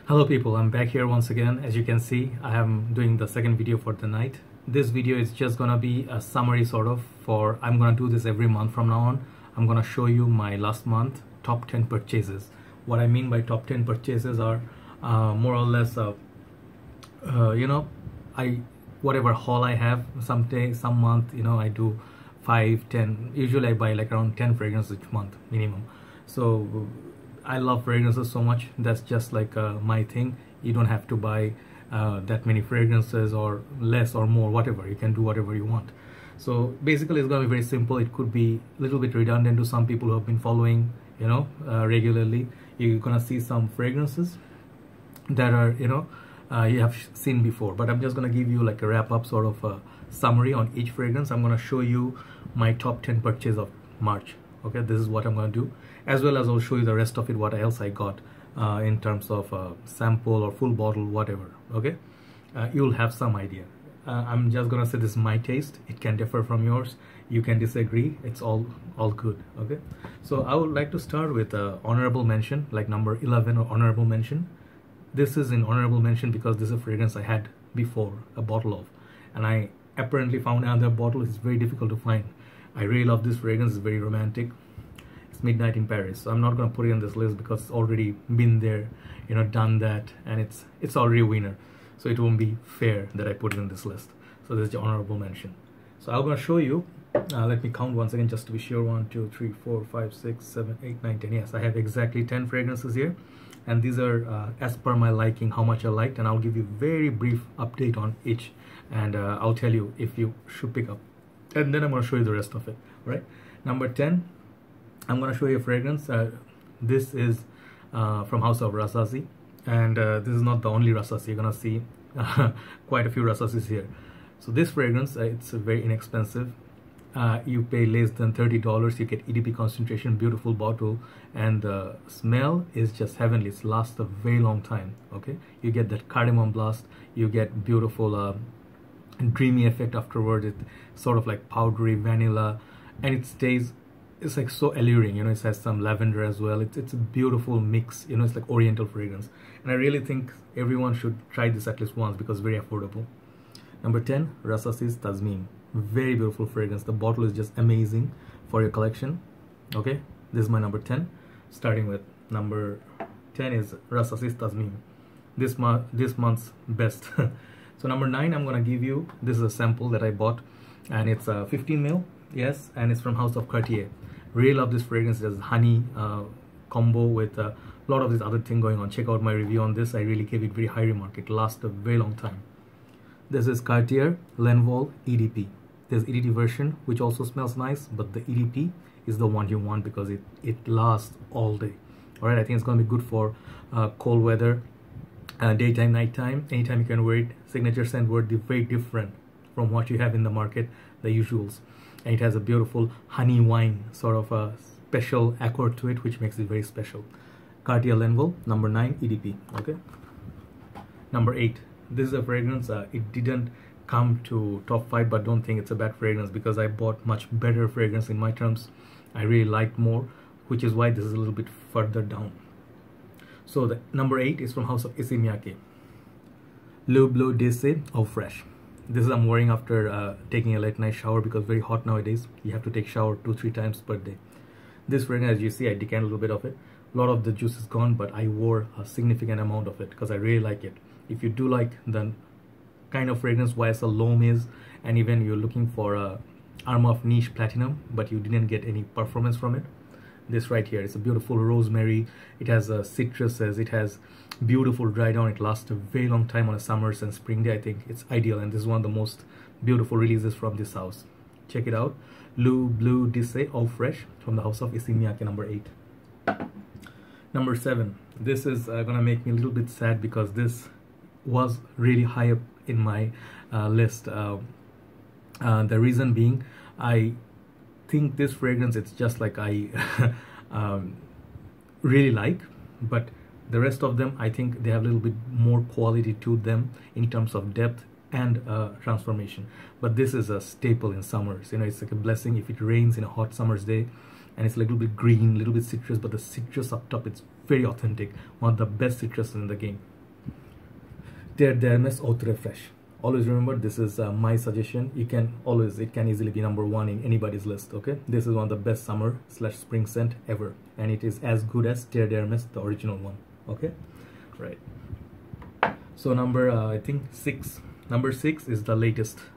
Hello people, I'm back here once again. As you can see, I am doing the second video for the night. This video is just gonna be a summary sort of for, I'm gonna do this every month from now on. I'm gonna show you my last month top 10 purchases. What I mean by top 10 purchases are more or less, whatever haul I have, some day, some month, I do 5, 10, usually I buy like around 10 fragrances each month minimum. So I love fragrances so much. That's just like my thing. You don't have to buy that many fragrances or less or more, whatever. You can do whatever you want. So basically it's gonna be very simple. It could be a little bit redundant to some people who have been following regularly. You're gonna see some fragrances that are you have seen before, but I'm just gonna give you like a wrap up sort of a summary on each fragrance. I'm gonna show you my top 10 purchase of March. Okay, this is what I'm going to do, as well as I'll show you the rest of it, what else I got in terms of sample or full bottle, whatever. Okay, you'll have some idea. I'm just gonna say this is my taste. It can differ from yours. You can disagree. It's all good. Okay, so I would like to start with honorable mention, like number 11 or honorable mention. This is in honorable mention because this is a fragrance I had before, a bottle of, and I apparently found another bottle. It's very difficult to find. I really love this fragrance. It's very romantic. It's Midnight in Paris. So I'm not going to put it on this list because it's already been there, done that, and it's already a winner. So it won't be fair that I put it on this list. So this is the honorable mention. So I'm going to show you. Let me count once again just to be sure. 1, 2, 3, 4, 5, 6, 7, 8, 9, 10. Yes, I have exactly 10 fragrances here. And these are as per my liking, how much I liked. And I'll give you very brief update on each. And I'll tell you if you should pick up. And then I'm going to show you the rest of it. Right? Number 10, I'm going to show you a fragrance. This is from House of Rasasi, and this is not the only Rasasi. You're going to see quite a few Rasasis here. So this fragrance, it's very inexpensive. You pay less than $30. You get EDP concentration, beautiful bottle, and the smell is just heavenly. It lasts a very long time. Okay, you get that cardamom blast. You get beautiful dreamy effect afterward. It sort of like powdery vanilla, and it stays, it's like so alluring. It has some lavender as well. It's a beautiful mix. It's like oriental fragrance, and I really think everyone should try this at least once because it's very affordable. Number 10, Rasasi Tasmeem. Very beautiful fragrance. The bottle is just amazing for your collection. Okay, this is my number 10. Starting with number 10 is Rasasi Tasmeem, this month's best. So number 9, I'm gonna give you, this is a sample that I bought, and it's 15 ml. Yes, and it's from House of Cartier. Really love this fragrance. It has honey combo with a lot of this other thing going on. Check out my review on this. I really gave it very high remark. It lasts a very long time. This is Cartier L'envol Edp. There's EDT version which also smells nice, but the EDP is the one you want because it lasts all day. All right, I think it's gonna be good for cold weather, daytime, nighttime, anytime you can wear it. Signature scent word, very different from what you have in the market, the usuals. And it has a beautiful honey wine sort of a special accord to it, which makes it very special. Cartier L'envol, number 9, EDP. Okay. Number 8. This is a fragrance. It didn't come to top 5, but don't think it's a bad fragrance because I bought much better fragrance in my terms. I really liked more, which is why this is a little bit further down. So the number 8 is from House of Issey Miyake. Bleue Dissey of Frache. This is I'm wearing after taking a late night shower because very hot nowadays. You have to take shower 2-3 times per day. This fragrance, as you see, I decanted a little bit of it. A lot of the juice is gone, but I wore a significant amount of it because I really like it. If you do like the kind of fragrance YSL L'homme is, and even you're looking for a arm of niche platinum, but you didn't get any performance from it, this right here, it's a beautiful rosemary. It has citruses. It has beautiful dry down. It lasts a very long time on a summer's and spring day. I think it's ideal, and this is one of the most beautiful releases from this house. Check it out. Bleue Dissey of Frache from the House of Issey Miyake, number 8. Number 7. This is gonna make me a little bit sad because this was really high up in my list. The reason being, I think this fragrance, it's just like I really like, but the rest of them, I think they have a little bit more quality to them in terms of depth and transformation. But this is a staple in summers. It's like a blessing if it rains in a hot summer's day, and it's a little bit green, a little bit citrus, but the citrus up top, it's very authentic. One of the best citruses in the game. Terre d'Hermes Autre Frache. Always remember, this is my suggestion. It can easily be number one in anybody's list. Okay, this is one of the best summer / spring scent ever, and it is as good as Terre d'Hermes, the original one. Okay, right. So number I think 6. Number 6 is the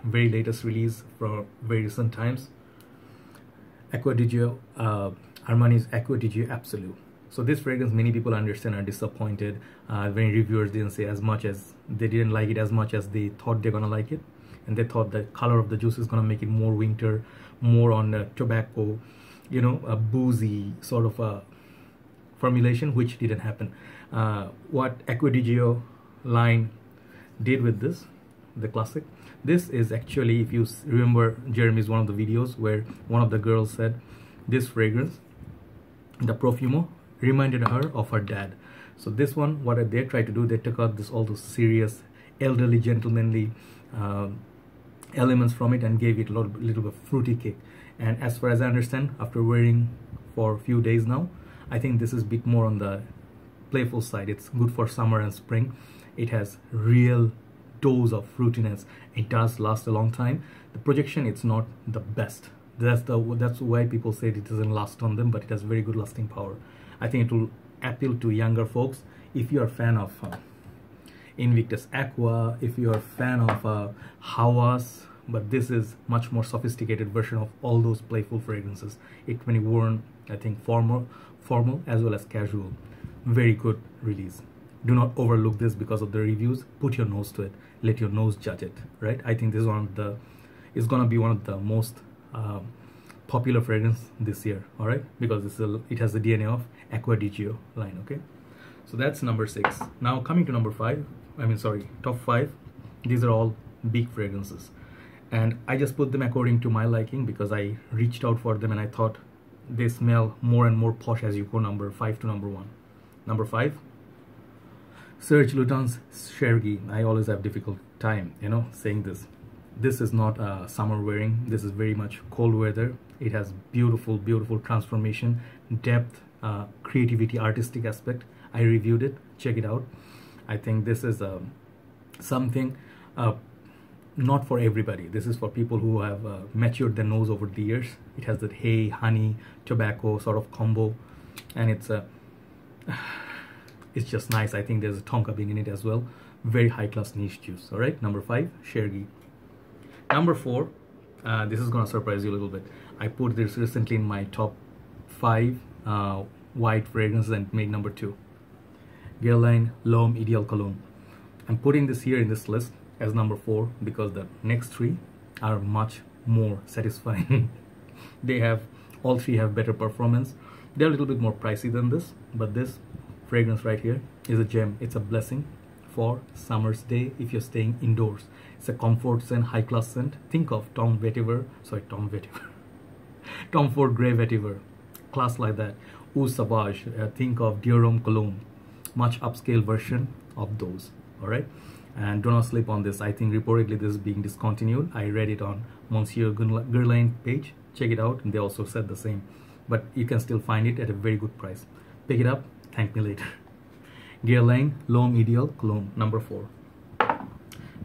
very latest release from very recent times. Acqua di Gio, Armani's Acqua di Gio Absolu. So this fragrance, many people understand are disappointed when reviewers didn't say as much as they didn't like it as much as they thought they're gonna like it, and they thought the color of the juice is gonna make it more winter, more on tobacco, you know, a boozy sort of a formulation, which didn't happen. What Acqua di Gio line did with this, the classic, this is actually, if you remember Jeremy's one of the videos where one of the girls said this fragrance, the Profumo, reminded her of her dad. So this one, what they tried to do, they took out all those serious, elderly, gentlemanly elements from it and gave it a little bit of fruity kick. And as far as I understand, after wearing for a few days now, I think this is a bit more on the playful side. It's good for summer and spring. It has real dose of fruitiness. It does last a long time. The projection, it's not the best. That's why people say it doesn't last on them, but it has very good lasting power. I think it will appeal to younger folks. If you are a fan of Invictus Acqua, if you are a fan of Hawas, but this is much more sophisticated version of all those playful fragrances. It can be worn, I think, formal as well as casual. Very good release. Do not overlook this because of the reviews. Put your nose to it. Let your nose judge it. Right? I think this is gonna be one of the most popular fragrance this year. All right, because it has the DNA of Acqua di Gio line. Okay, so that's number 6. Now coming to number 5. Top 5. These are all big fragrances, and I just put them according to my liking because I reached out for them and I thought they smell more and more posh as you go number 5 to number 1. Number 5, Serge Luten's Chergui. I always have difficult time, saying this. This is not summer wearing. This is very much cold weather. It has beautiful, beautiful transformation, depth, creativity, artistic aspect. I reviewed it. Check it out. I think this is something not for everybody. This is for people who have matured their nose over the years. It has that hay, honey, tobacco sort of combo, and it's just nice. I think there's a tonka bean in it as well. Very high class niche juice. All right, number 5, Chergui. Number 4, this is gonna surprise you a little bit. I put this recently in my top 5 white fragrances and made number 2. Guerlain L'Homme Ideal Cologne. I'm putting this here in this list as number 4 because the next 3 are much more satisfying. All 3 have better performance. They're a little bit more pricey than this, but this fragrance right here is a gem. It's a blessing for summer's day if you're staying indoors. It's a comfort scent, high class scent. Think of Tom Ford Grey Vetiver, class like that. Eau Sauvage, think of Dior Cologne, much upscale version of those. All right, and do not sleep on this. I think reportedly this is being discontinued. I read it on Monsieur Guerlain page. Check it out, and they also said the same, but you can still find it at a very good price. Pick it up, thank me later. Guerlain L'Homme Ideal Cologne, number 4.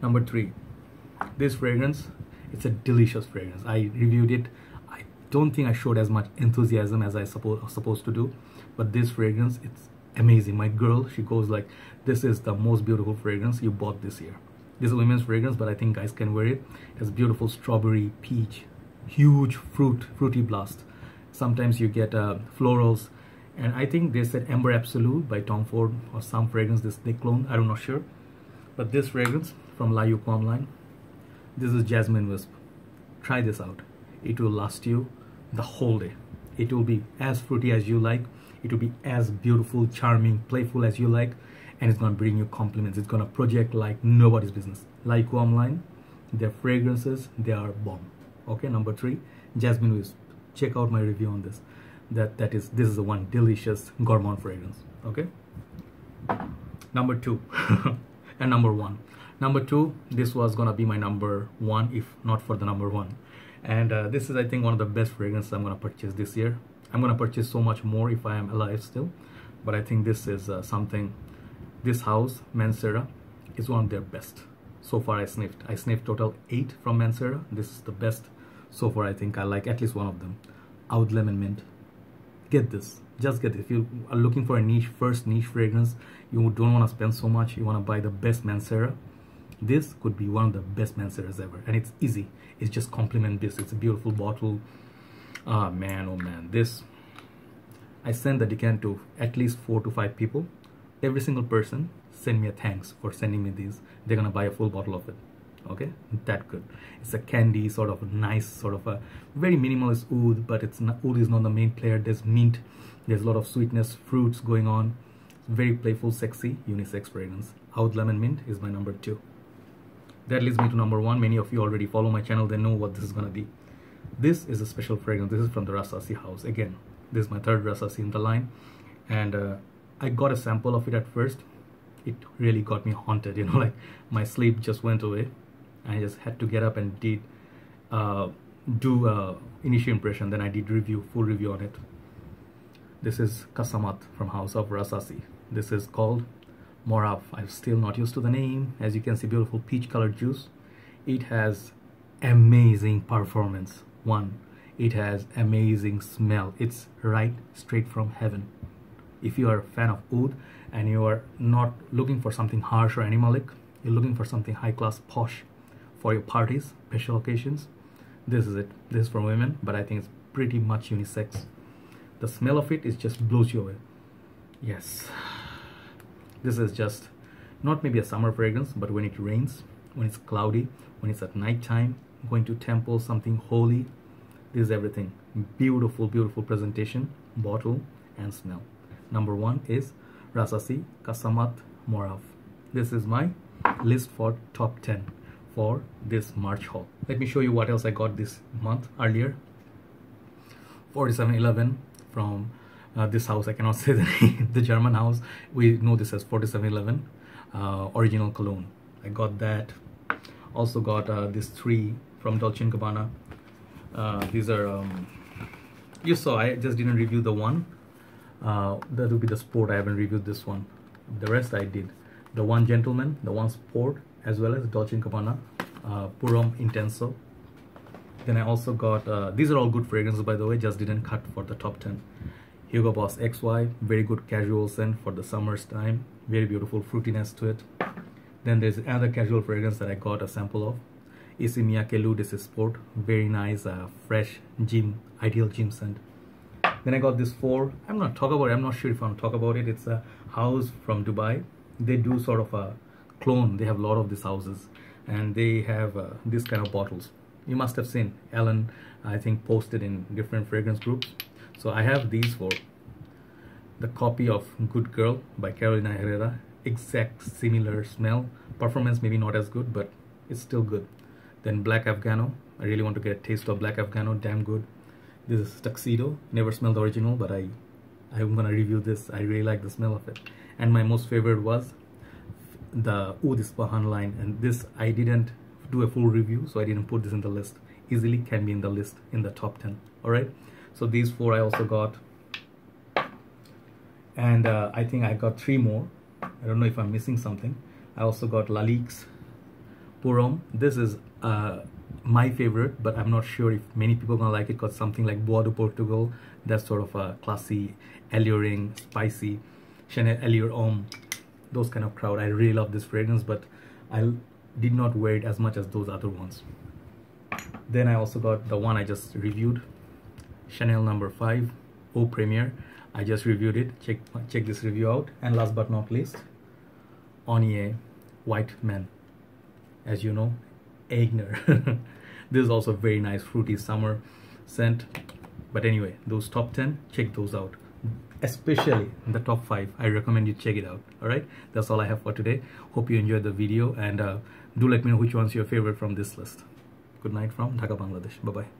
Number 3, this fragrance, it's a delicious fragrance. I reviewed it. I don't think I showed as much enthusiasm as I supposed to do, but this fragrance, it's amazing. My girl, she goes like, this is the most beautiful fragrance you bought this year. This is a women's fragrance, but I think guys can wear it. It has beautiful strawberry, peach, huge fruity blast. Sometimes you get florals, and I think they said Amber Absolu by Tom Ford or some fragrance they clone. I'm not sure, but this fragrance from Leau line, this is Jasmine Wisp. Try this out. It will last you the whole day. It will be as fruity as you like. It will be as beautiful, charming, playful as you like, and it's gonna bring you compliments. It's gonna project like nobody's business. Leau line, their fragrances, they are bomb. Okay, number 3, Jasmine Wisp. Check out my review on this. This is the one delicious gourmand fragrance. Okay, number 2 and number 1. Number 2, this was gonna be my number 1 if not for the number 1, and this is, I think, one of the best fragrances I'm gonna purchase this year. I'm gonna purchase so much more if I am alive still, but I think this is something. This house, Mancera, is one of their best. So far I sniffed total 8 from Mancera. This is the best so far. I think I like at least one of them. Oud lemon mint. Get this, just get it. If you are looking for a first niche fragrance, you don't want to spend so much, you want to buy the best Mancera, this could be one of the best Manceras ever. And it's easy, it's just complement this. It's a beautiful bottle. Oh man, this, I send the decant to at least 4 to 5 people. Every single person send me a thanks for sending me these. They're gonna buy a full bottle of it. Okay, that good. It's a candy, sort of a nice, sort of a very minimalist oud, but it's not, oud is not the main player. There's mint, there's a lot of sweetness, fruits going on. It's very playful, sexy, unisex fragrance. Oud lemon mint is my number 2. That leads me to number 1. Many of you already follow my channel, they know what this is gonna be. This is a special fragrance. This is from the Rasasi house. Again, this is my 3rd Rasasi in the line, and I got a sample of it at first. It really got me haunted, you know, like my sleep just went away. I just had to get up and do initial impression. Then I did full review on it. This is Qasamat from House of Rasasi. This is called Morhaf. I'm still not used to the name. As you can see, beautiful peach colored juice. It has amazing performance. It has amazing smell. It's right straight from heaven. If you are a fan of oud and you are not looking for something harsh or animalic, you're looking for something high class, posh for your parties, special occasions, this is it. This is for women, but I think it's pretty much unisex. The smell of it is just blows you away. Yes, this is just not maybe a summer fragrance, but when it rains, when it's cloudy, when it's at night time, going to temple, something holy, this is everything. Beautiful presentation, bottle and smell. Number 1 is Rasasi Qasamat Morhaf. This is my list for top 10 for this March haul. Let me show you what else I got this month earlier. 4711 from this house. I cannot say the name. The German house. We know this as 4711 original Cologne. I got that. Also got this 3 from Dolce & Gabbana. These are you saw I just didn't review the one. That will be the sport. I haven't reviewed this one. The rest I did. The one gentleman, the one sport, as well as Dolce & Gabbana Purom Intenso. Then I also got these are all good fragrances, by the way, just didn't cut for the top 10. Hugo Boss XY, very good casual scent for the summer's time, very beautiful fruitiness to it. Then there's another casual fragrance that I got a sample of, Issey Miyake Leau. This is sport, very nice, fresh gym, ideal gym scent. Then I got this 4. I'm not talk about it. I'm not sure if I'm talk about it. It's a house from Dubai. They do sort of a clone. They have a lot of these houses, and they have this kind of bottles. You must have seen Ellen, I think, posted in different fragrance groups. So I have these 4. The copy of Good Girl by Carolina Herrera. Exact similar smell. Performance maybe not as good, but it's still good. Then Black Afghano. I really want to get a taste of Black Afghano. Damn good. This is Tuxedo. Never smelled the original, but I'm gonna review this. I really like the smell of it. And my most favorite was the Oud Ispahan line, and this I didn't do a full review, so I didn't put this in the list. Easily can be in the list in the top 10. Alright, so these 4 I also got, and I think I got 3 more. I don't know if I'm missing something. I also got Lalik's Purom. This is my favorite, but I'm not sure if many people are gonna like it, because something like Bois de Portugal, that's sort of a classy, alluring, spicy, Chanel Allure Homme, those kind of crowd. I really love this fragrance, but I did not wear it as much as those other ones. Then I also got the one I just reviewed, Chanel number 5 Eau Premiere. I just reviewed it. Check this review out. And last but not least, Onier White Man. As you know, Eigner. This is also very nice fruity summer scent. But anyway, those top 10, check those out. Especially in the top 5, I recommend you check it out. Alright, that's all I have for today. Hope you enjoyed the video, and do let me know which one's your favorite from this list. Good night from Dhaka, Bangladesh. Bye bye.